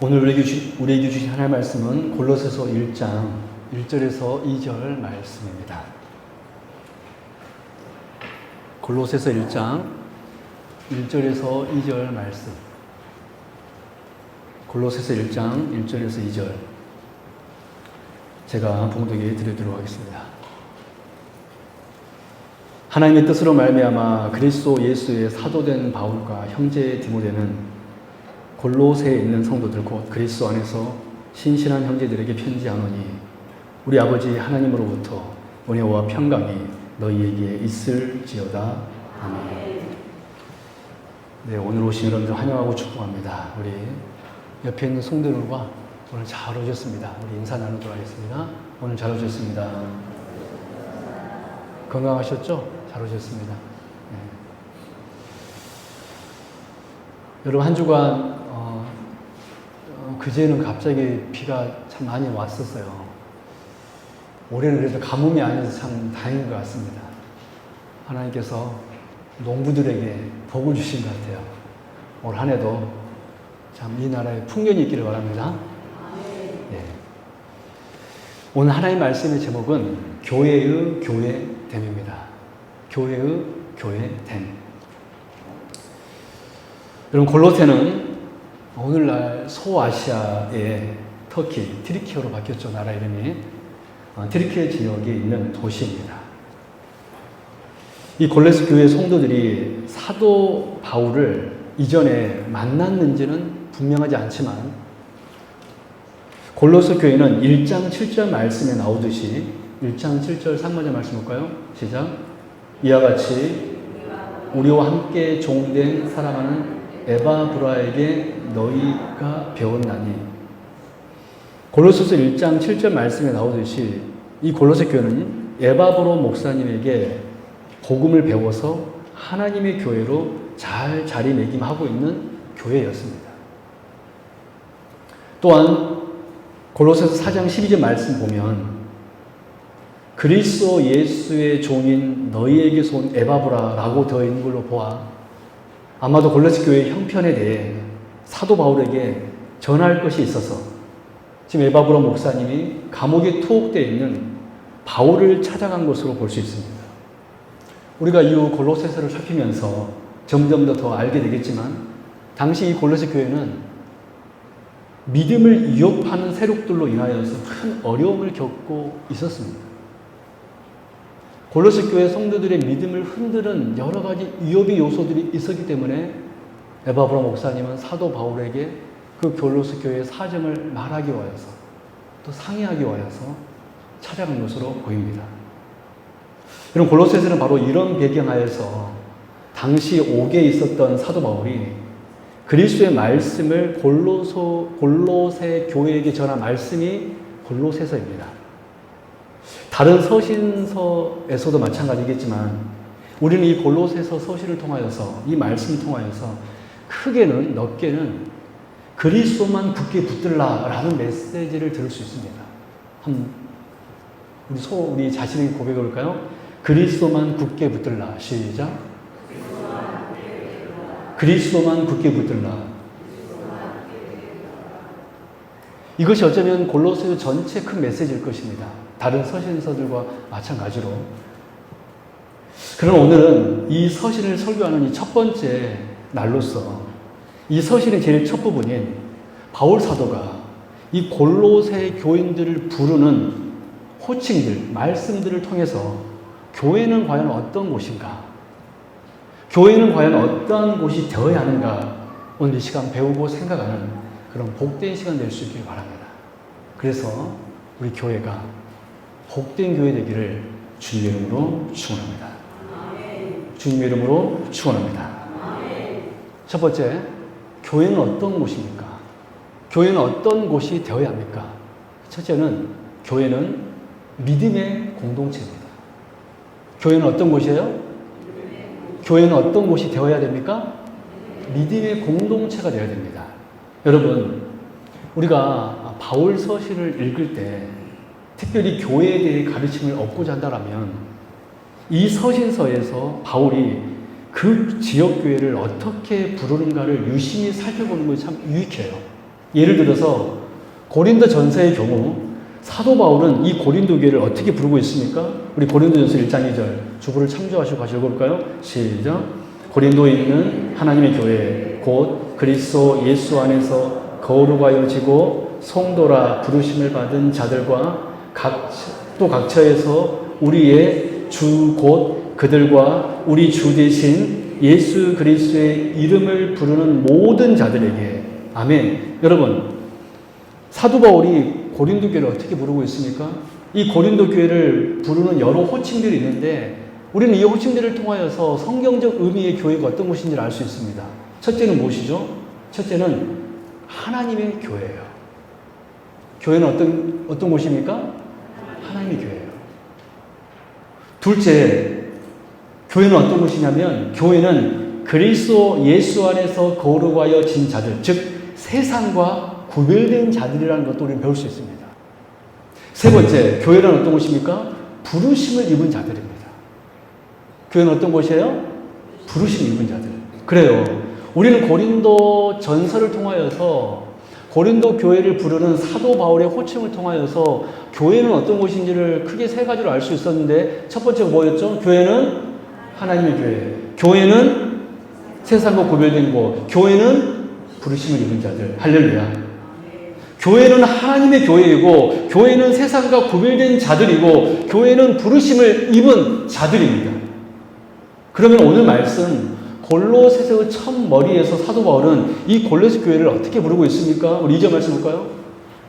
오늘 우리에게 주신 하나님의 말씀은 골로새서 1장 1절에서 2절 말씀입니다. 골로새서 1장 1절에서 2절 말씀. 골로새서 1장 1절에서 2절 제가 봉독해 드리도록 하겠습니다. 하나님의 뜻으로 말미암아 그리스도 예수의 사도된 바울과 형제 디모데는 골로새에 있는 성도들 곧 그리스도 안에서 신실한 형제들에게 편지하노니 우리 아버지 하나님으로부터 은혜와 평강이 너희에게 있을지어다. 아멘. 네, 오늘 오신 여러분들 환영하고 축복합니다. 우리 옆에 있는 성도들과 오늘 잘 오셨습니다. 우리 인사 나누도록 하겠습니다. 오늘 잘 오셨습니다. 건강하셨죠? 잘 오셨습니다. 네. 여러분 한 주간 그제는 갑자기 비가 참 많이 왔었어요. 올해는 그래도 가뭄이 아니어서 참 다행인 것 같습니다. 하나님께서 농부들에게 복을 주신 것 같아요. 올 한 해도 참 이 나라에 풍년이 있기를 바랍니다. 네. 오늘 하나님의 말씀의 제목은 교회의 교회됨입니다. 교회의 교회됨. 여러분 골로새는 오늘날 소아시아의 터키, 트리키어로 바뀌었죠. 나라 이름이. 트리키어 지역에 있는 도시입니다. 이 골로새 교회 성도들이 사도 바울을 이전에 만났는지는 분명하지 않지만 골로새 교회는 1장 7절 말씀에 나오듯이 1장 7절 상반절 말씀 볼까요? 시작. 이와 같이 우리와 함께 종된 사랑하는 에바브라에게 너희가 배웠나니. 골로새서 1장 7절 말씀에 나오듯이 이 골로새 교회는 에바브로 목사님에게 복음을 배워서 하나님의 교회로 잘 자리매김하고 있는 교회였습니다. 또한 골로새서 4장 12절 말씀 보면 그리스도 예수의 종인 너희에게서 온 에바브라라고 되어 있는 걸로 보아 아마도 골로새 교회의 형편에 대해 사도 바울에게 전할 것이 있어서 지금 에바브라 목사님이 감옥에 투옥되어 있는 바울을 찾아간 것으로 볼 수 있습니다. 우리가 이후 골로새서를 살피면서 점점 더 알게 되겠지만 당시 이 골로새 교회는 믿음을 위협하는 세력들로 인하여서 큰 어려움을 겪고 있었습니다. 골로새 교회 성도들의 믿음을 흔드는 여러 가지 위협의 요소들이 있었기 때문에 에바브라 목사님은 사도 바울에게 그 골로새 교회의 사정을 말하기 위하여서 또 상의하기 위하여서 찾아간 것으로 보입니다. 여러분 골로새서는 바로 이런 배경하에서 당시 옥에 있었던 사도 바울이 그리스도의 말씀을 골로새 교회에게 전한 말씀이 골로새서입니다. 다른 서신서에서도 마찬가지겠지만 우리는 이 골로새서 서신을 통하여서 이 말씀을 통하여서 크게는 넓게는 그리스도만 굳게 붙들라라는 메시지를 들을 수 있습니다. 우리 자신에게 고백해 볼까요? 그리스도만 굳게 붙들라. 시작. 그리스도만 굳게 붙들라. 이것이 어쩌면 골로새 전체 큰 메시지일 것입니다. 다른 서신서들과 마찬가지로. 그럼 오늘은 이 서신을 설교하는 이 첫 번째 날로서 이 서신의 제일 첫 부분인 바울 사도가 이 골로새 교인들을 부르는 호칭들, 말씀들을 통해서 교회는 과연 어떤 곳인가? 교회는 과연 어떤 곳이 되어야 하는가? 오늘 이 시간 배우고 생각하는 그런 복된 시간 될 수 있기를 바랍니다. 그래서 우리 교회가 복된 교회 되기를 주님의 이름으로 축원합니다. 주님의 이름으로 축원합니다. 첫 번째, 교회는 어떤 곳입니까? 교회는 어떤 곳이 되어야 합니까? 첫째는 교회는 믿음의 공동체입니다. 교회는 어떤 곳이에요? 교회는 어떤 곳이 되어야 됩니까? 믿음의 공동체가 되어야 됩니다. 여러분, 우리가 바울 서신을 읽을 때 특별히 교회에 대해 가르침을 얻고자 한다면 이 서신서에서 바울이 그 지역교회를 어떻게 부르는가를 유심히 살펴보는 것이 참 유익해요. 예를 들어서 고린도 전서의 경우 사도 바울은 이 고린도 교회를 어떻게 부르고 있습니까? 우리 고린도 전서 1장 2절 주부를 참조하시고 같이 읽어볼까요? 시작. 고린도에 있는 하나님의 교회 곧 그리스도 예수 안에서 거룩하여 지고 성도라 부르심을 받은 자들과 또 각처에서 우리의 주 곧 그들과 우리 주 대신 예수 그리스도의 이름을 부르는 모든 자들에게 아멘. 여러분, 사도 바울이 고린도 교회를 어떻게 부르고 있습니까? 이 고린도 교회를 부르는 여러 호칭들이 있는데 우리는 이 호칭들을 통하여서 성경적 의미의 교회가 어떤 곳인지를 알 수 있습니다. 첫째는 무엇이죠? 첫째는 하나님의 교회예요. 교회는 어떤 곳입니까? 하나님의 교회예요. 둘째, 교회는 어떤 곳이냐면 교회는 그리스도 예수 안에서 거룩하여 진 자들, 즉 세상과 구별된 자들이라는 것도 우리는 배울 수 있습니다. 세 번째, 교회는 어떤 곳입니까? 부르심을 입은 자들입니다. 교회는 어떤 곳이에요? 부르심을 입은 자들. 그래요. 우리는 고린도 전서를 통하여서 고린도 교회를 부르는 사도 바울의 호칭을 통하여서 교회는 어떤 곳인지를 크게 세 가지로 알 수 있었는데 첫 번째가 뭐였죠? 교회는 하나님의 교회. 교회는 세상과 구별된 곳. 교회는 부르심을 입은 자들. 할렐루야. 교회는 하나님의 교회이고 교회는 세상과 구별된 자들이고 교회는 부르심을 입은 자들입니다. 그러면 오늘 말씀 골로새서의 첫 머리에서 사도 바울은 이 골로새 교회를 어떻게 부르고 있습니까? 우리 2절 말씀 볼까요?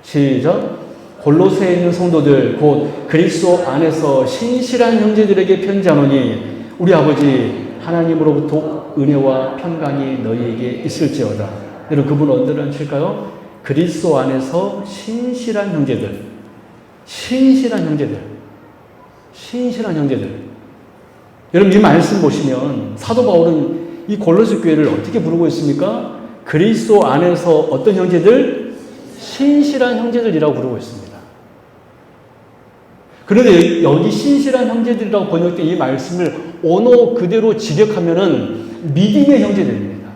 시작. 골로새에 있는 성도들 곧 그리스도 안에서 신실한 형제들에게 편지하노니 우리 아버지 하나님으로부터 은혜와 평강이 너희에게 있을지어다. 여러분 그분 언제를 앉힐까요? 그리스도 안에서 신실한 형제들. 신실한 형제들. 신실한 형제들. 여러분 이 말씀 보시면 사도 바울은 이 골로새 교회를 어떻게 부르고 있습니까? 그리스도 안에서 어떤 형제들? 신실한 형제들이라고 부르고 있습니다. 그런데 여기 신실한 형제들이라고 번역된 이 말씀을 언어 그대로 직역하면은 믿음의 형제들입니다.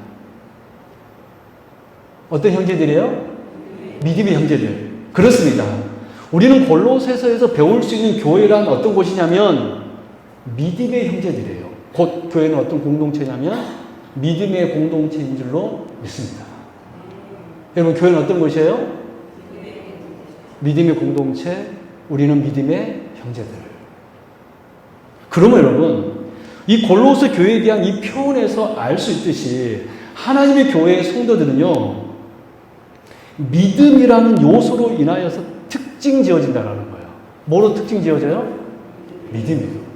어떤 형제들이에요? 믿음의 형제들. 그렇습니다. 우리는 골로새서에서 배울 수 있는 교회란 어떤 곳이냐면 믿음의 형제들이에요. 곧 교회는 어떤 공동체냐면 믿음의 공동체인 줄로 믿습니다. 여러분 교회는 어떤 곳이에요? 믿음의 공동체, 우리는 믿음의 형제들. 그러면 여러분 이 골로새 교회에 대한 이 표현에서 알 수 있듯이 하나님의 교회의 성도들은요 믿음이라는 요소로 인하여서 특징 지어진다는 거예요. 뭐로 특징 지어져요? 믿음이에요.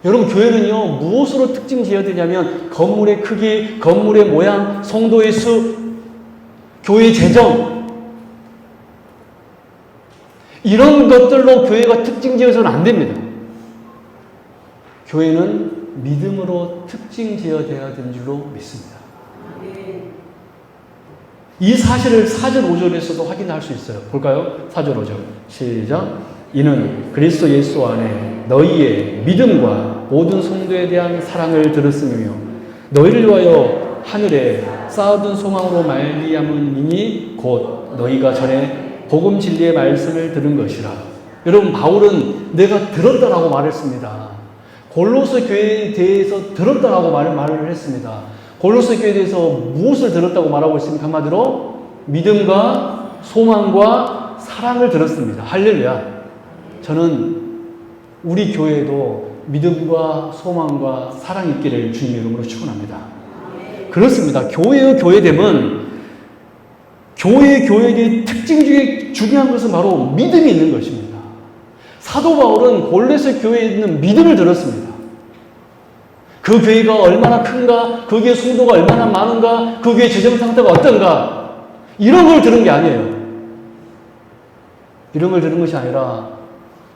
여러분 교회는요 무엇으로 특징 지어야 되냐면 건물의 크기, 건물의 모양, 성도의 수, 교회 재정 이런 것들로 교회가 특징 지어서는 안 됩니다. 교회는 믿음으로 특징 지어져야 되는 줄로 믿습니다. 이 사실을 4절 5절에서도 확인할 수 있어요. 볼까요? 4절 5절 시작. 이는 그리스도 예수 안에 너희의 믿음과 모든 성도에 대한 사랑을 들었으며 너희를 위하여 하늘에 쌓아둔 소망으로 말미암음이니 곧 너희가 전에 복음 진리의 말씀을 들은 것이라. 여러분 바울은 내가 들었다라고 말했습니다. 골로새 교회에 대해서 들었다라고 말을 했습니다. 골로새 교회에 대해서 무엇을 들었다고 말하고 있습니까? 한마디로 믿음과 소망과 사랑을 들었습니다. 할렐루야. 저는 우리 교회에도 믿음과 소망과 사랑이 있기를 주님의 이름으로 축원합니다. 그렇습니다. 교회의 교회됨은 교회의 교회의 특징 중에 중요한 것은 바로 믿음이 있는 것입니다. 사도 바울은 골로새 교회에 있는 믿음을 들었습니다. 그 교회가 얼마나 큰가, 그 교회 성도가 얼마나 많은가, 그 교회 재정 상태가 어떤가 이런 걸 들은 게 아니에요. 이런 걸 들은 것이 아니라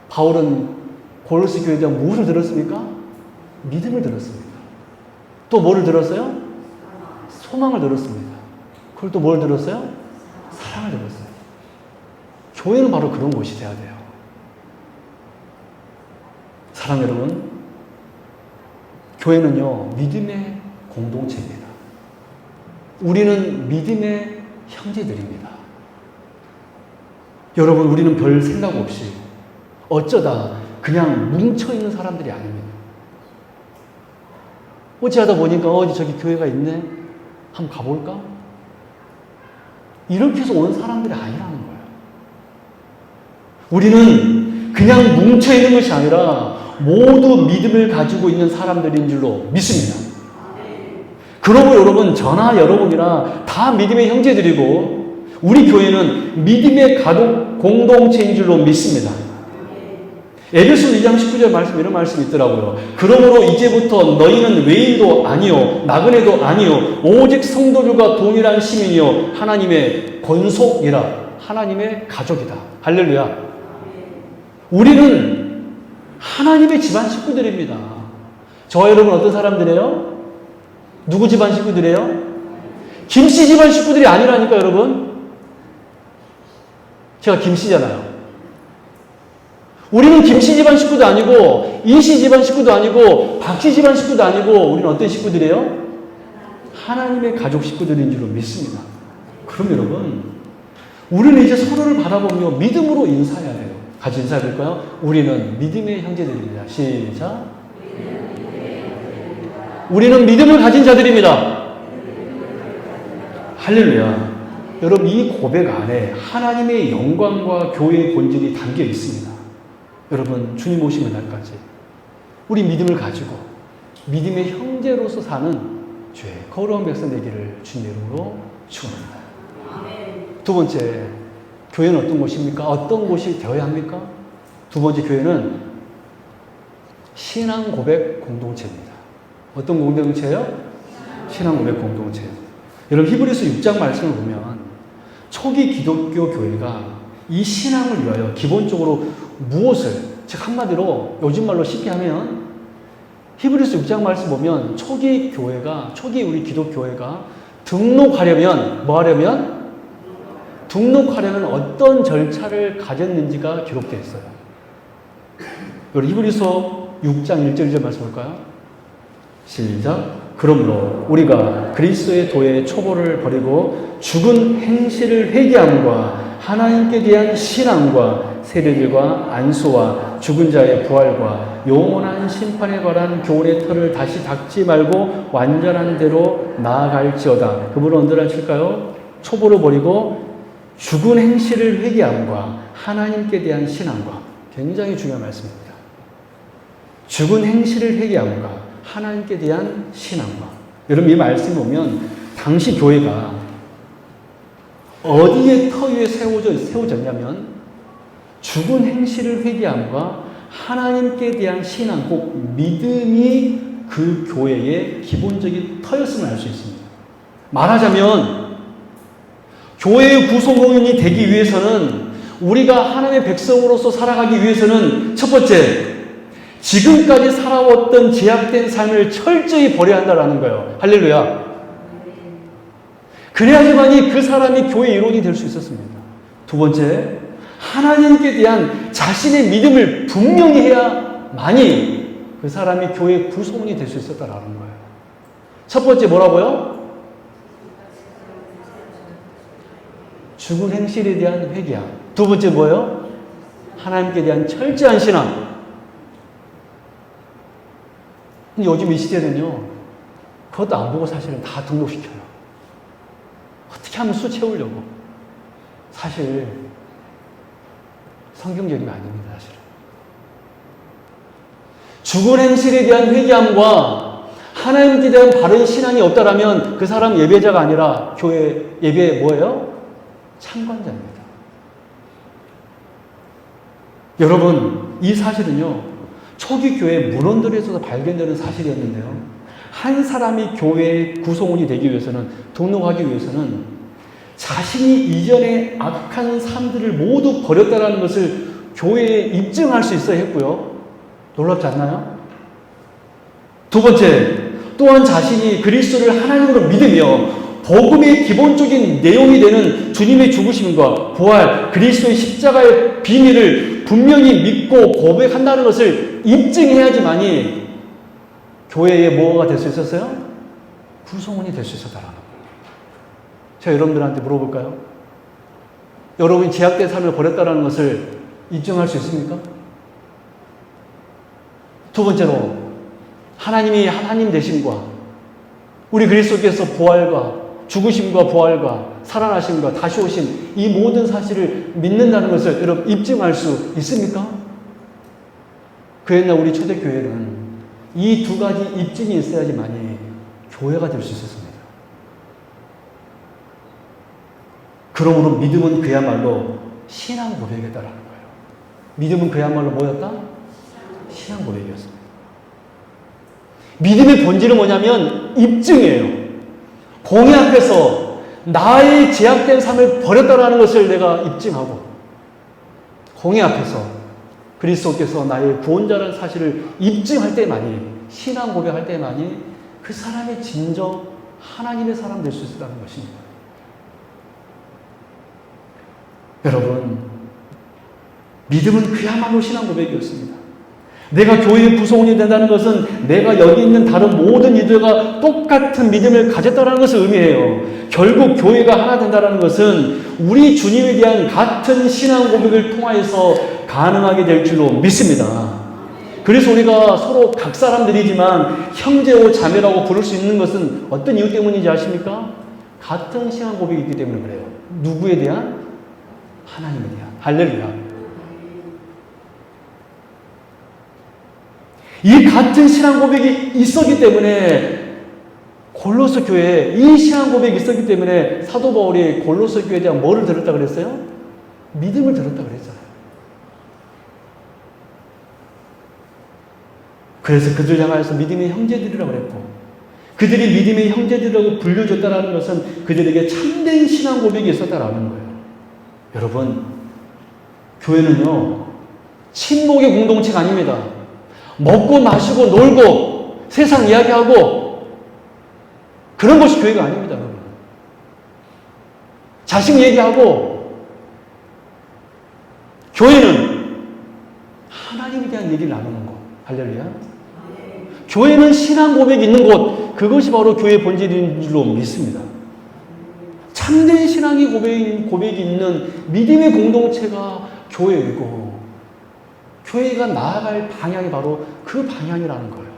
바울은 골로새 교회에 대한 무엇을 들었습니까? 믿음을 들었습니다. 또 뭐를 들었어요? 소망을 들었습니다. 그리고 또 뭘 들었어요? 사랑을 들었어요. 교회는 바로 그런 곳이 돼야 돼요. 사랑 여러분, 교회는요 믿음의 공동체입니다. 우리는 믿음의 형제들입니다. 여러분, 우리는 별 생각 없이 어쩌다 그냥 뭉쳐있는 사람들이 아닙니다. 어찌하다 보니까 어디 저기 교회가 있네? 한번 가볼까? 이렇게 해서 온 사람들이 아니라는 거예요. 우리는 그냥 뭉쳐있는 것이 아니라 모두 믿음을 가지고 있는 사람들인 줄로 믿습니다. 그러고 여러분, 저나 여러분이나 다 믿음의 형제들이고 우리 교회는 믿음의 가족 공동체인 줄로 믿습니다. 에베소 2장 19절 말씀, 이런 말씀이 있더라고요. 그러므로 이제부터 너희는 외인도 아니요 나그네도 아니요 오직 성도들과 동일한 시민이요 하나님의 권속이라. 하나님의 가족이다. 할렐루야. 우리는 하나님의 집안 식구들입니다. 저와 여러분 어떤 사람들이에요? 누구 집안 식구들이에요? 김씨 집안 식구들이 아니라니까 여러분. 제가 김씨잖아요. 우리는 김씨 집안 식구도 아니고 이씨 집안 식구도 아니고 박씨 집안 식구도 아니고 우리는 어떤 식구들이에요? 하나님의 가족 식구들인 줄로 믿습니다. 그럼 여러분, 우리는 이제 서로를 바라보며 믿음으로 인사해야 돼요. 같이 인사해 볼까요? 우리는 믿음의 형제들입니다. 시작. 우리는 믿음을 가진 자들입니다. 할렐루야. 여러분, 이 고백 안에 하나님의 영광과 교회의 본질이 담겨 있습니다. 여러분, 주님 오시는 날까지 우리 믿음을 가지고 믿음의 형제로서 사는 주의 거룩한 백성 되기를 주님 이름으로 축원합니다. 두 번째, 교회는 어떤 곳입니까? 어떤 곳이 되어야 합니까? 두 번째, 교회는 신앙 고백 공동체입니다. 어떤 공동체예요? 신앙 고백 공동체. 여러분, 히브리서 6장 말씀을 보면 초기 기독교 교회가 이 신앙을 위하여 기본적으로 무엇을, 즉 한마디로 요즘 말로 쉽게 하면 히브리서 6장 말씀 보면 초기 교회가, 초기 우리 기독교회가 등록하려면 뭐 하려면? 등록하려면 어떤 절차를 가졌는지가 기록되어 있어요. 여러분, 히브리서 6장 1절 2절 말씀 볼까요? 시작. 그러므로 우리가 그리스도의 도의 초보를 버리고 죽은 행실을 회개함과 하나님께 대한 신앙과 세례들과 안수와 죽은 자의 부활과 영원한 심판에 관한 교훈의 틀을 다시 닦지 말고 완전한 대로 나아갈지어다. 그 부분 언제나 칠까요? 초보를 버리고 죽은 행실을 회개함과 하나님께 대한 신앙과. 굉장히 중요한 말씀입니다. 죽은 행실을 회개함과 하나님께 대한 신앙과. 여러분, 이 말씀 보면 당시 교회가 어디에 터 위에 세워졌냐면 죽은 행실을 회개함과 하나님께 대한 신앙, 꼭 믿음이 그 교회의 기본적인 터였음을 알 수 있습니다. 말하자면 교회의 구성원이 되기 위해서는, 우리가 하나님의 백성으로서 살아가기 위해서는 첫 번째, 지금까지 살아왔던 제약된 삶을 철저히 버려야 한다는 거예요. 할렐루야. 그래야지만이 그 사람이 교회 일원이 될 수 있었습니다. 두 번째, 하나님께 대한 자신의 믿음을 분명히 해야만이 그 사람이 교회 구성원이 될 수 있었다는 거예요. 첫 번째 뭐라고요? 죽은 행실에 대한 회개함. 두 번째 뭐예요? 하나님께 대한 철저한 신앙. 근데 요즘 이 시대는요, 그것도 안 보고 사실은 다 등록시켜요. 어떻게 하면 수 채우려고. 사실 성경적인 게 아닙니다. 사실은 죽은 행실에 대한 회개함과 하나님께 대한 바른 신앙이 없다라면 그 사람 예배자가 아니라 교회 예배 뭐예요? 참관자입니다. 여러분, 이 사실은요, 초기 교회 문헌들에서도 발견되는 사실이었는데요, 한 사람이 교회의 구성원이 되기 위해서는, 등록하기 위해서는 자신이 이전에 악한 삶들을 모두 버렸다는 것을 교회에 입증할 수 있어야 했고요. 놀랍지 않나요? 두 번째, 또한 자신이 그리스도를 하나님으로 믿으며 복음의 기본적인 내용이 되는 주님의 죽으심과 부활, 그리스도의 십자가의 비밀을 분명히 믿고 고백한다는 것을 입증해야지만이 교회의 뭐가 될 수 있었어요? 구성원이 될 수 있었다라는 거예요. 제가 여러분들한테 물어볼까요? 여러분이 제약된 삶을 버렸다는 것을 인정할 수 있습니까? 두 번째로, 하나님이 하나님 되심과 우리 그리스도께서 부활과 죽으심과 부활과 살아나심과 다시 오심, 이 모든 사실을 믿는다는 것을 여러분 입증할 수 있습니까? 그 옛날 우리 초대교회는 이 두 가지 입증이 있어야지만이 교회가 될 수 있었습니다. 그러므로 믿음은 그야말로 신앙 고백이다라는 거예요. 믿음은 그야말로 뭐였다? 신앙 고백이었습니다. 믿음의 본질은 뭐냐면 입증이에요. 공의 앞에서 나의 제약된 삶을 버렸다라는 것을 내가 입증하고, 공의 앞에서 그리스도께서 나의 구원자라는 사실을 입증할 때만이, 신앙 고백할 때만이 그 사람이 진정 하나님의 사람 될 수 있다는 것입니다. 여러분, 믿음은 그야말로 신앙 고백이었습니다. 내가 교회의 구성원이 된다는 것은 내가 여기 있는 다른 모든 이들과 똑같은 믿음을 가졌다는 것을 의미해요. 결국 교회가 하나 된다는 것은 우리 주님에 대한 같은 신앙 고백을 통하여서 가능하게 될 줄로 믿습니다. 그래서 우리가 서로 각 사람들이지만 형제오 자매라고 부를 수 있는 것은 어떤 이유 때문인지 아십니까? 같은 신앙 고백이 있기 때문에 그래요. 누구에 대한? 하나님에 대한. 할렐루야. 이 같은 신앙 고백이 있었기 때문에 골로새 교회에 이 신앙 고백이 있었기 때문에 사도 바울이 골로새 교회에 대한 뭐를 들었다 그랬어요? 믿음을 들었다 그랬잖아요. 그래서 그들 향하여서 믿음의 형제들이라고 그랬고, 그들이 믿음의 형제들이라고 불려줬다는 것은 그들에게 참된 신앙 고백이 있었다라는 거예요. 여러분, 교회는요, 친목의 공동체가 아닙니다. 먹고 마시고 놀고 세상 이야기하고 그런 것이 교회가 아닙니다, 여러분. 자식 얘기하고, 교회는 하나님에 대한 얘기를 나누는 것. 할렐루야. 교회는 신앙 고백이 있는 곳, 그것이 바로 교회의 본질인 줄로 믿습니다. 참된 신앙의 고백이 있는 믿음의 공동체가 교회이고, 교회가 나아갈 방향이 바로 그 방향이라는 거예요.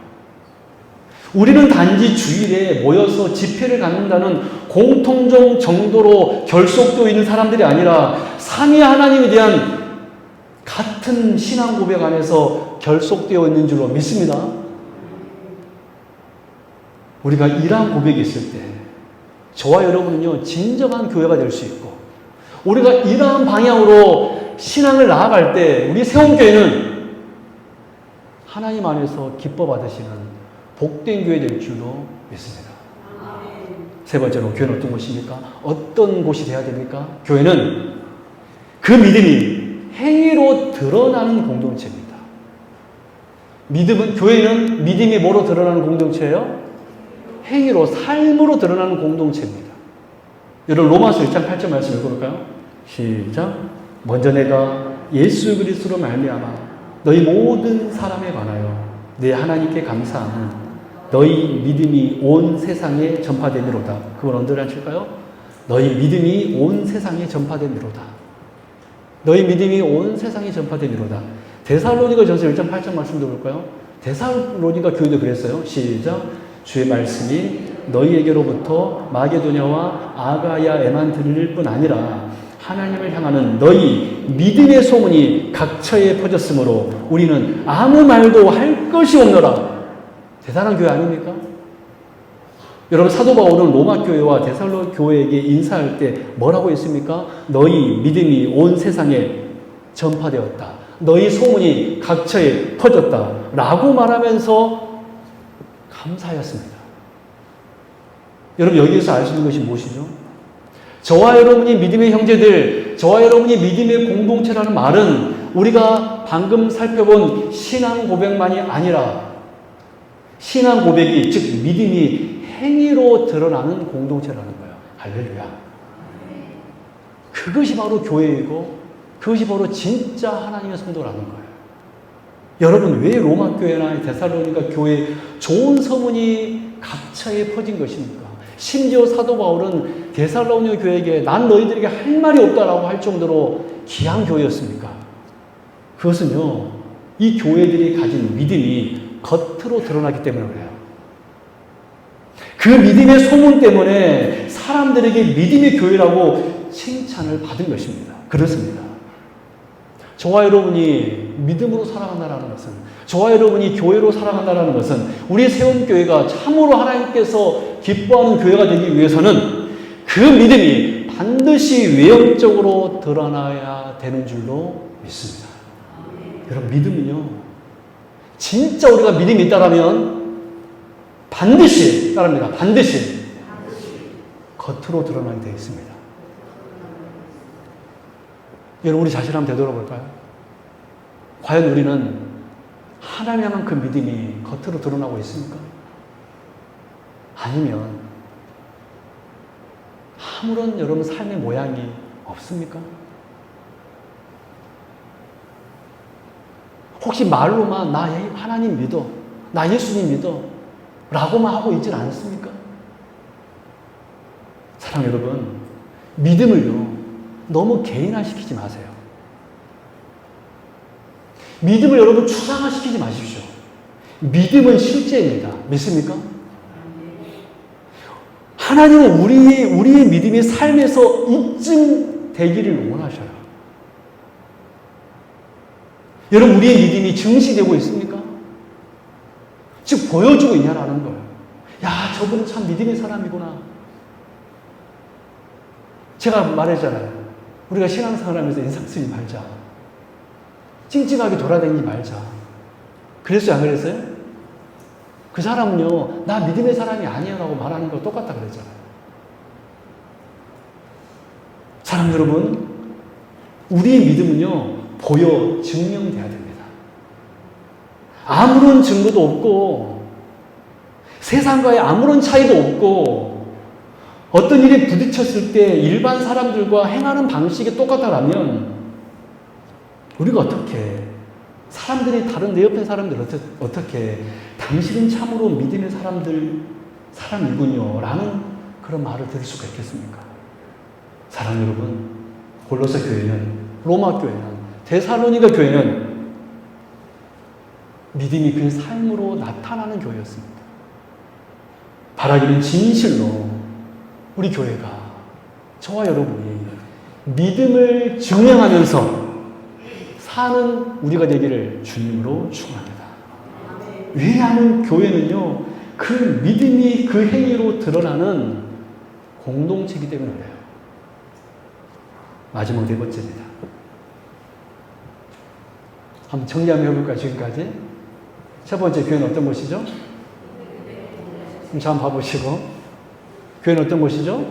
우리는 단지 주일에 모여서 집회를 갖는다는 공통적 정도로 결속되어 있는 사람들이 아니라 삼위 하나님에 대한 같은 신앙 고백 안에서 결속되어 있는 줄로 믿습니다. 우리가 이러한 고백이 있을 때 저와 여러분은요, 진정한 교회가 될 수 있고, 우리가 이러한 방향으로 신앙을 나아갈 때 우리 세움교회는 하나님 안에서 기뻐 받으시는 복된 교회 될 줄로 믿습니다. 세 번째로, 교회는 어떤 곳입니까? 어떤 곳이 돼야 됩니까? 교회는 그 믿음이 행위로 드러나는 공동체입니다. 교회는 믿음이 뭐로 드러나는 공동체예요? 행위로, 삶으로 드러나는 공동체입니다. 여러분, 로마서 1장 8절 말씀 읽어볼까요? 시작. 먼저 내가 예수 그리스도로 말미암아 너희 모든 사람에 관하여 내 하나님께 감사하는 너희 믿음이 온 세상에 전파되니로다. 그걸 언더라인 칠까요? 너희 믿음이 온 세상에 전파되니로다. 너희 믿음이 온 세상에 전파되니로다. 데살로니가전서 1장 8절 말씀도 볼까요? 데살로니가 교회도 그랬어요. 시작. 주의 말씀이 너희에게로부터 마게도냐와 아가야에만 들릴 뿐 아니라 하나님을 향하는 너희 믿음의 소문이 각처에 퍼졌으므로 우리는 아무 말도 할 것이 없노라. 대단한 교회 아닙니까? 여러분, 사도 바울은 로마 교회와 데살로 교회에게 인사할 때 뭐라고 했습니까? 너희 믿음이 온 세상에 전파되었다. 너희 소문이 각처에 퍼졌다. 라고 말하면서 감사하였습니다. 여러분, 여기에서 알 수 있는 것이 무엇이죠? 저와 여러분이 믿음의 형제들, 저와 여러분이 믿음의 공동체라는 말은 우리가 방금 살펴본 신앙 고백만이 아니라 신앙 고백이, 즉 믿음이 행위로 드러나는 공동체라는 거예요. 할렐루야. 그것이 바로 교회이고 그것이 바로 진짜 하나님의 성도라는 거예요. 여러분, 왜 로마 교회나 데살로니가 교회에 좋은 소문이 각처에 퍼진 것입니까? 심지어 사도 바울은 데살로니가 교회에게 난 너희들에게 할 말이 없다라고 할 정도로 귀한 교회였습니까? 그것은요, 이 교회들이 가진 믿음이 겉으로 드러나기 때문에 그래요. 그 믿음의 소문 때문에 사람들에게 믿음의 교회라고 칭찬을 받은 것입니다. 그렇습니다. 저와 여러분이 믿음으로 살아간다는 것은, 저와 여러분이 교회로 살아간다는 것은, 우리 세운교회가 참으로 하나님께서 기뻐하는 교회가 되기 위해서는 그 믿음이 반드시 외형적으로 드러나야 되는 줄로 믿습니다. 여러분, 믿음은요, 진짜 우리가 믿음이 있다라면 반드시, 따릅니다. 반드시 겉으로 드러나게 되어 있습니다. 여러분, 우리 자신 한번 되돌아볼까요? 과연 우리는 하나님 향한 그 믿음이 겉으로 드러나고 있습니까? 아니면 아무런 여러분 삶의 모양이 없습니까? 혹시 말로만 나 하나님 믿어, 나 예수님 믿어 라고만 하고 있진 않습니까? 사랑 여러분, 믿음을요 너무 개인화시키지 마세요. 믿음을 여러분 추상화시키지 마십시오. 믿음은 실제입니다. 믿습니까? 하나님은 우리의 믿음이 삶에서 입증되기를 원하셔요. 여러분, 우리의 믿음이 증시되고 있습니까? 즉 보여주고 있냐라는 거예요. 야, 저분은 참 믿음의 사람이구나. 제가 말했잖아요. 우리가 신앙생활하면서 인상 쓰지 말자. 찡찡하게 돌아다니지 말자. 그랬어요? 안 그랬어요? 그 사람은요, 나 믿음의 사람이 아니야 라고 말하는 거 똑같다 그랬잖아요. 사랑 여러분, 우리의 믿음은요, 보여 증명돼야 됩니다. 아무런 증거도 없고, 세상과의 아무런 차이도 없고, 어떤 일에 부딪혔을 때 일반 사람들과 행하는 방식이 똑같다라면 우리가 어떻게, 사람들이 다른 내 옆에 사람들 어떻게 당신은 참으로 믿음의 사람이군요 라는 그런 말을 들을 수가 있겠습니까? 사랑 여러분, 골로새 교회는, 로마 교회는, 데살로니가 교회는 믿음이 그 삶으로 나타나는 교회였습니다. 바라기는 진실로 우리 교회가, 저와 여러분이 믿음을 증명하면서 사는 우리가 되기를 주님으로 축원합니다. 왜냐하면 교회는요, 그 믿음이 그 행위로 드러나는 공동체이기 때문에 그래요. 마지막 네 번째입니다. 한번 정리 한번 해볼까요, 지금까지? 첫 번째, 교회는 어떤 곳이죠? 자, 한번 봐보시고. 교회는 어떤 곳이죠?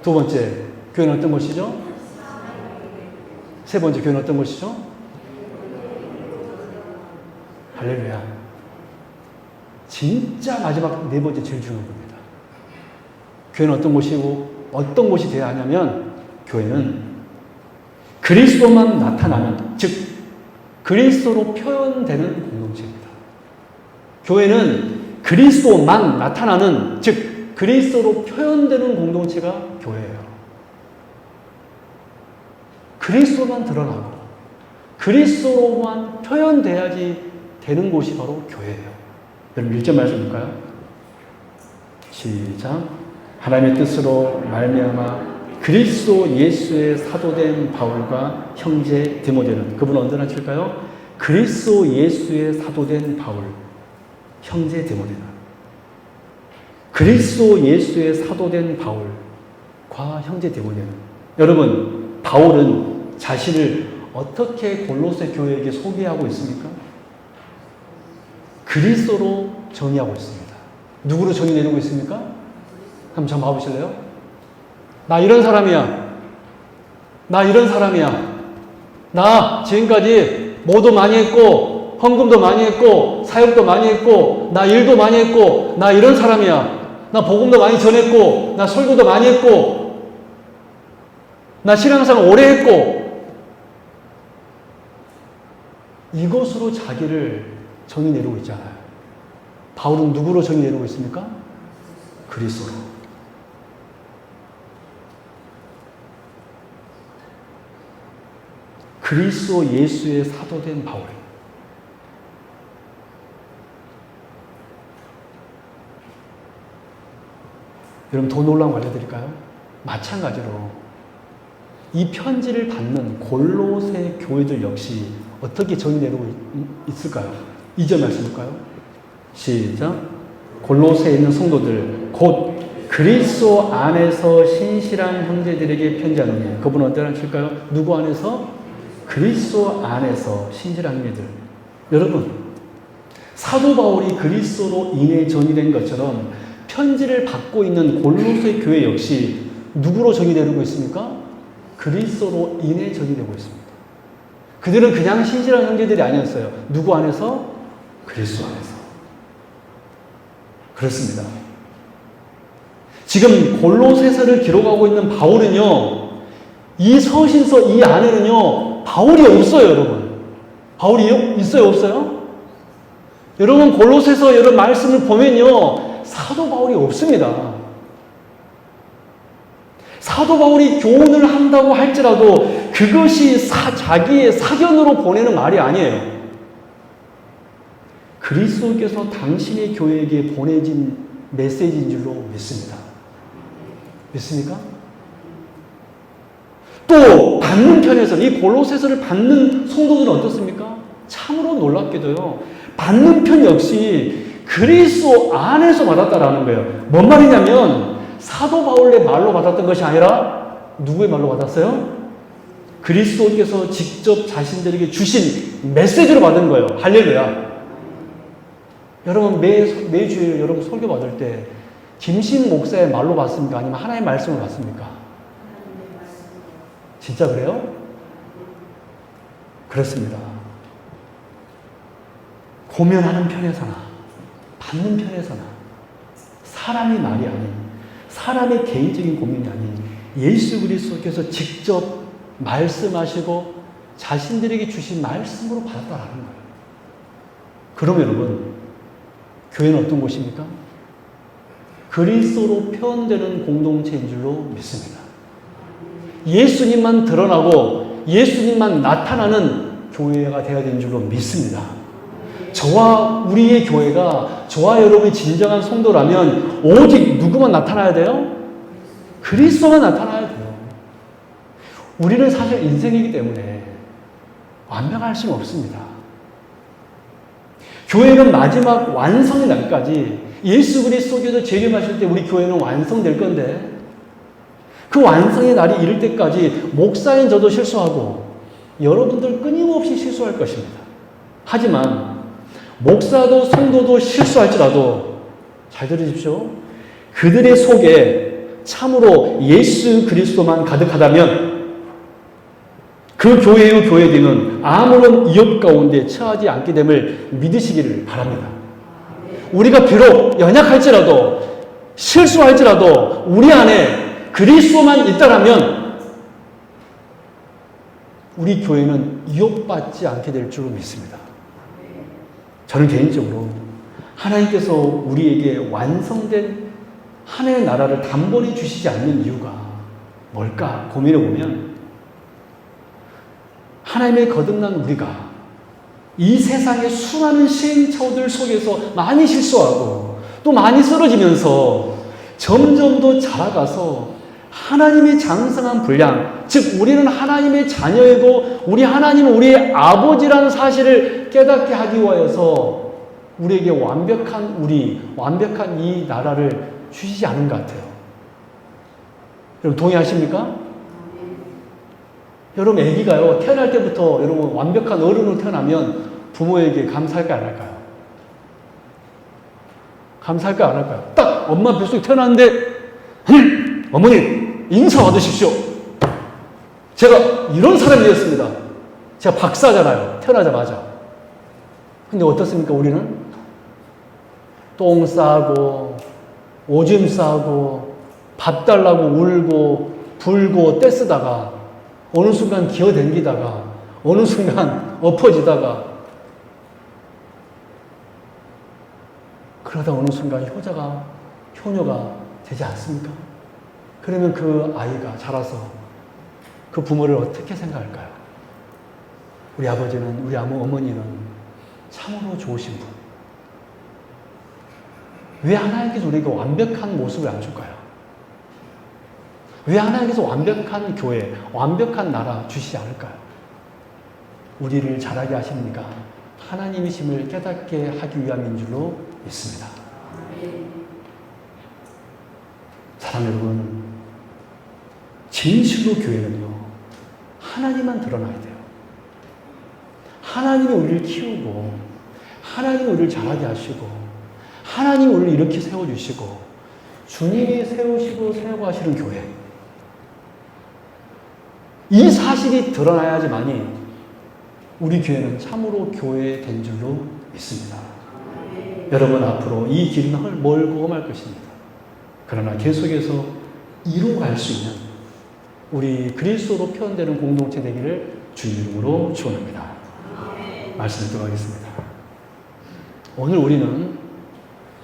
두 번째, 교회는 어떤 곳이죠? 세 번째, 교회는 어떤 곳이죠? 할렐루야. 진짜 마지막 네 번째 제일 중요한 겁니다. 교회는 어떤 곳이고 어떤 곳이 되어야 하냐면, 교회는 그리스도만 나타나는, 즉 그리스도로 표현되는 공동체입니다. 교회는 그리스도만 나타나는, 즉 그리스도로 표현되는 공동체가 교회예요. 그리스도만 드러나고 그리스도로만 표현돼야지 되는 곳이 바로 교회예요. 여러분 1절 말씀 볼까요? 시작. 하나님의 뜻으로 말미암아 그리스도 예수의 사도된 바울과 형제 디모데는, 그분은 언제나 칠까요? 그리스도 예수의 사도된 바울, 형제 디모데는, 그리스도 예수의 사도된 바울과 형제 디모데는, 여러분 바울은 자신을 어떻게 골로새 교회에게 소개하고 있습니까? 그리스도로 정의하고 있습니다. 누구로 정의 내리고 있습니까? 한번 좀 봐보실래요? 나 이런 사람이야. 나 이런 사람이야. 나 지금까지 뭐도 많이 했고, 헌금도 많이 했고, 사역도 많이 했고, 나 일도 많이 했고, 나 이런 사람이야. 나 복음도 많이 전했고, 나 설교도 많이 했고, 나 신앙생활 오래 했고, 이것으로 자기를 정의 내리고 있잖아요. 바울은 누구로 정의 내리고 있습니까? 그리스도로. 그리스도 예수의 사도된 바울. 여러분 더 놀라운 거 알려드릴까요? 마찬가지로 이 편지를 받는 골로새 교회들 역시 어떻게 정의되고 있을까요? 2절 말씀 볼까요? 시작. 골로새에 있는 성도들 곧 그리스도 안에서 신실한 형제들에게 편지하노니. 그분은 어떤 하실까요? 누구 안에서? 그리스도 안에서 신실한 형제들. 여러분, 사도 바울이 그리스도로 인해 전이된 것처럼 편지를 받고 있는 골로새 교회 역시 누구로 전이되고 있습니까? 그리스도로 인해 전이되고 있습니다. 그들은 그냥 신실한 형제들이 아니었어요. 누구 안에서? 그리스도 안에서. 그렇습니다. 지금 골로새서를 기록하고 있는 바울은요, 이 서신서 이 안에는요, 바울이 없어요, 여러분. 바울이 있어요, 없어요? 여러분, 골로새서 여러분 말씀을 보면요, 사도 바울이 없습니다. 사도 바울이 교훈을 한다고 할지라도 그것이 자기의 사견으로 보내는 말이 아니에요. 그리스도께서 당신의 교회에게 보내진 메시지인 줄로 믿습니다. 믿습니까? 또 받는 편에서는 이 골로새서를 받는 성도들은 어떻습니까? 참으로 놀랍게도요. 받는 편 역시 그리스도 안에서 받았다라는 거예요. 뭔 말이냐면 사도 바울의 말로 받았던 것이 아니라 누구의 말로 받았어요? 그리스도께서 직접 자신들에게 주신 메시지로 받은 거예요. 할렐루야. 여러분 매주에 여러분 설교 받을 때 김신 목사의 말로 받습니까? 아니면 하나님의 말씀을 받습니까? 진짜 그래요? 그렇습니다. 고면하는 편에서나 받는 편에서나 사람의 말이 아닌, 사람의 개인적인 고민이 아닌 예수 그리스도께서 직접 말씀하시고 자신들에게 주신 말씀으로 받았다라는 거예요. 그럼 여러분, 교회는 어떤 곳입니까? 그리스도로 표현되는 공동체인 줄로 믿습니다. 예수님만 드러나고 예수님만 나타나는 교회가 되어야 되는 줄로 믿습니다. 저와 우리의 교회가, 저와 여러분이 진정한 성도라면 오직 누구만 나타나야 돼요? 그리스도만 나타나야 돼요. 우리는 사실 인생이기 때문에 완벽할 수는 없습니다. 교회는 마지막 완성의 날까지 예수 그리스도께서 재림하실 때 우리 교회는 완성될 건데, 그 완성의 날이 이를 때까지 목사인 저도 실수하고 여러분들 끊임없이 실수할 것입니다. 하지만 목사도 성도도 실수할지라도 잘 들으십시오. 그들의 속에 참으로 예수 그리스도만 가득하다면 그 교회의 교회들은 아무런 위협 가운데 처하지 않게 됨을 믿으시기를 바랍니다. 우리가 비록 연약할지라도 실수할지라도 우리 안에 그리스도만 있다라면 우리 교회는 위협받지 않게 될 줄로 믿습니다. 저는 개인적으로 하나님께서 우리에게 완성된 하나님의 나라를 단번에 주시지 않는 이유가 뭘까 고민해 보면, 하나님의 거듭난 우리가 이 세상의 수많은 시행착오들 속에서 많이 실수하고 또 많이 쓰러지면서 점점 더 자라가서 하나님의 장성한 분량, 즉 우리는 하나님의 자녀이고 우리 하나님은 우리의 아버지라는 사실을 깨닫게 하기 위하여서 우리에게 완벽한 이 나라를 주시지 않은 것 같아요. 여러분 동의하십니까? 여러분 아기가요 태어날 때부터 여러분 완벽한 어른으로 태어나면 부모에게 감사할까요 안 할까요? 감사할까요 안 할까요? 딱 엄마 뱃속에 태어났는데 어머니 인사 받으십시오. 제가 이런 사람이었습니다. 제가 박사잖아요. 태어나자마자. 근데 어떻습니까 우리는? 똥 싸고 오줌 싸고 밥 달라고 울고 불고 떼쓰다가 어느 순간 기어댕기다가 어느 순간 엎어지다가 그러다 어느 순간 효녀가 되지 않습니까? 그러면 그 아이가 자라서 그 부모를 어떻게 생각할까요? 우리 아버지는, 우리 어머니는 참으로 좋으신 분. 왜 하나님께서 우리에게 완벽한 모습을 안 줄까요? 왜 하나님께서 완벽한 교회, 완벽한 나라 주시지 않을까요? 우리를 자라게 하십니까? 하나님이심을 깨닫게 하기 위함인 줄로 믿습니다. 사랑 여러분, 진실로 교회는요, 하나님만 드러나야 돼요. 하나님이 우리를 키우고, 하나님이 우리를 자라게 하시고, 하나님이 우리를 이렇게 세워주시고, 주님이 세우시고 세워가시는 교회. 이 사실이 드러나야지만이 우리 교회는 참으로 교회 된 줄로 믿습니다. 여러분 앞으로 이 길은 멀고 험할 것입니다. 그러나 계속해서 이루고 갈 수 있는 우리 그리스도로 표현되는 공동체 되기를 주님 이름으로 축원합니다. 말씀을 들어가겠습니다. 오늘 우리는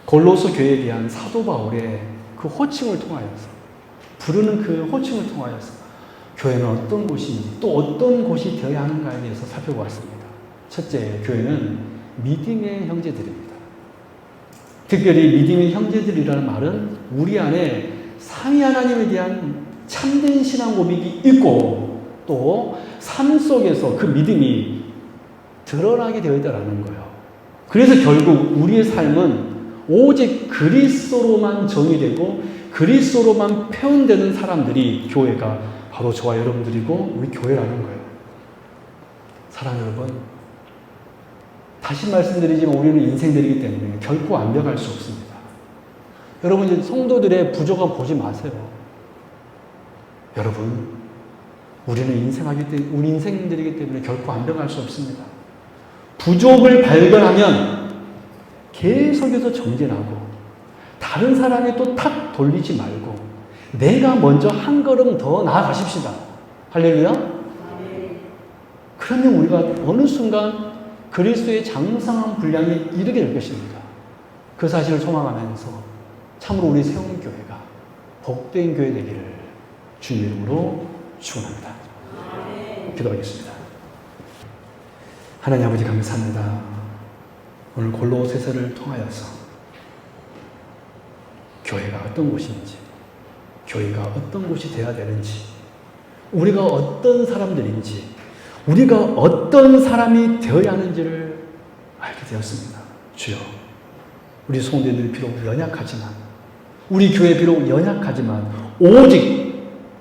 골로새 교회에 대한 사도 바울의 그 호칭을 통하여서, 부르는 그 호칭을 통하여서 교회는 어떤 곳인지, 또 어떤 곳이 되어야 하는가에 대해서 살펴보았습니다. 첫째, 교회는 믿음의 형제들입니다. 특별히 믿음의 형제들이라는 말은 우리 안에 삼위 하나님에 대한 참된 신앙 고백이 있고, 또 삶 속에서 그 믿음이 드러나게 되어 있다는 거예요. 그래서 결국 우리의 삶은 오직 그리스도로만 정의되고 그리스도로만 표현되는 사람들이 교회가 바로 저와 여러분들이고 우리 교회라는 거예요. 사랑하는 여러분, 다시 말씀드리지만 우리는 인생들이기 때문에 결코 완벽할 수 없습니다. 여러분, 이제 성도들의 부족함 보지 마세요. 여러분, 우리는 우리 인생들이기 때문에 결코 완벽할 수 없습니다. 부족을 발견하면 계속해서 정진하고 다른 사람이 또 탁 돌리지 말고 내가 먼저 한 걸음 더 나아가십시다. 할렐루야. 그러면 우리가 어느 순간 그리스도의 장성한 분량에 이르게 될 것입니다. 그 사실을 소망하면서 참으로 우리 세운 교회가 복된 교회 되기를 주님 이름으로 축원합니다. 기도하겠습니다. 하나님 아버지 감사합니다. 오늘 골로새서를 통하여서 교회가 어떤 곳인지, 교회가 어떤 곳이 되어야 되는지, 우리가 어떤 사람들인지, 우리가 어떤 사람이 되어야 하는지를 알게 되었습니다. 주여, 우리 성도들 비록 연약하지만, 우리 교회 비록 연약하지만 오직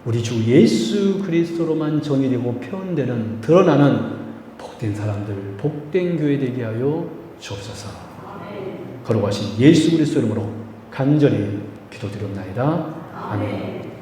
우리 주 예수 그리스도로만 정의되고 표현되는, 드러나는 복된 사람들, 복된 교회 되게 하여 주옵소서. 거룩하신 예수 그리스도 이름으로 간절히 기도드리옵나이다. 아멘.